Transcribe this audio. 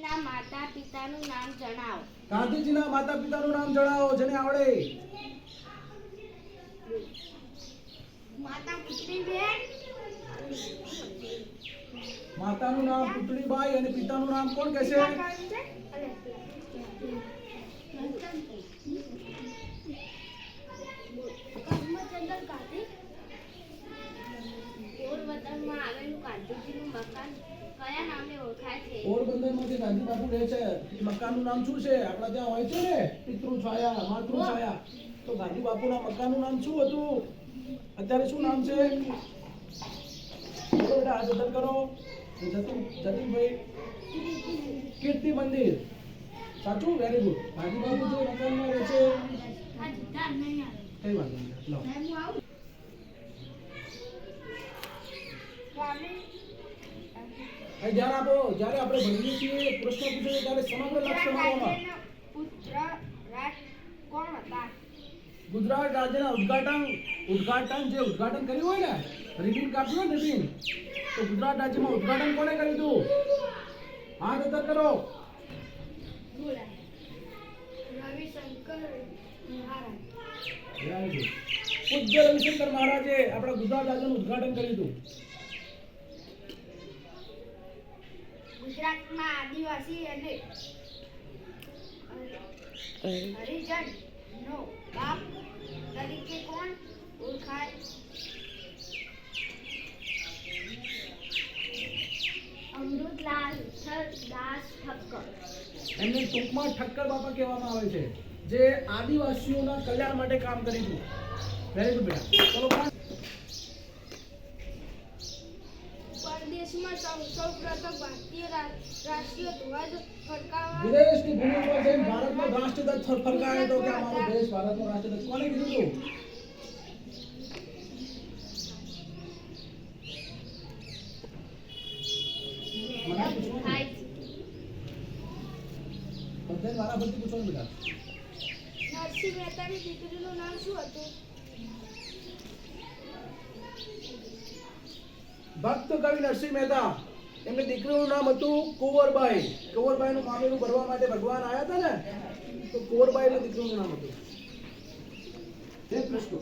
ગાંધીજીના માતા પિતાનું નામ જણાવો. ગાંધીજીના માતા પિતાનું નામ જણાવો જેને આવડે. માતા પુતળીબેન, માતાનું નામ પુતળીબાઈ અને પિતાનું નામ કોણ કહેશે? કર્મચંદ્ર ગાંધી. પોરબંદરમાં આવેલું ગાંધીજીનું મકાન કયા નામે ઓળખાય છે? પોરબંદરમાંથી ગાંધી બાપુ રહે છે. મકાનનું નામ શું છે? આપણા ત્યાં હોય છે ને પિતૃ છાયા, માતૃ છાયા. તો ગાંધી બાપુના મકાનનું નામ શું હતું? અત્યારે શું નામ છે? બોલો બેટા, હાથ ઉધર કરો. જતીનભાઈ, કીર્તિ મંદિર. સાચું? Very good. ગાંધી બાપુ જે મકાનમાં રહે છે કઈ વાંધો નહીં. લો. અહીં ધ્યાન આપો. જ્યારે આપણે ભણીએ છીએ, પ્રશ્ન પૂછે ત્યારે સમગ્ર લક્ષ્ય મારવામાં. કોણ હતા? ગુજરાત રાજ્યના ઉદ્ઘાટન જે ઉદ્ઘાટન કર્યું હોય ને, રિબિન કાપ્યું ને રિબિન, તો ગુજરાત રાજ્યમાં ઉદ્ઘાટન કોણે કર્યું હતું? હાથ ઉત્તર કરો. રવિશંકર મહારાજ. પૂજ્ય રવિશંકર મહારાજે આપણા ગુજરાત રાજ્યનું ઉદ્ઘાટન કર્યું હતું. ગુજરાતમાં આદિવાસી અને હરિજન નો બાપ તરીકે કોણ ઓળખાય? અમૃતલાલ દાસ ઠક્કર. એમને ટૂંકમાં ઠક્કર બાપા કહેવામાં આવે છે, જે આદિવાસીઓના કલ્યાણ માટે કામ કર્યું હતું. વેરી ગુડ બેટા. ચલો પરદેશમાં સૌપ્રથમ ભારતીય રાષ્ટ્રીય ધ્વજ ફરકાવવા. વિદેશની ભૂમિ પર જઈને ભારતનો રાષ્ટ્રધ્વજ ફરકાવ્યો તો કે અમારો દેશ ભારતનો રાષ્ટ્રધ્વજ કોને કીધું હતું? બધાય વારાફરતી પૂછો ને બેટા. નરસિંહ મહેતાની દીકરીનું નામ શું હતું? ભક્ત કવિ નરસિંહ મહેતા. એમની દીકરીનું નામ હતું કુંવરબાઈ. કુંવરબાઈનું મામેરું ભરવા માટે ભગવાન આવ્યા હતા ને, તો કુંવરબાઈની દીકરીનું નામ હતું. તે પ્રશ્ન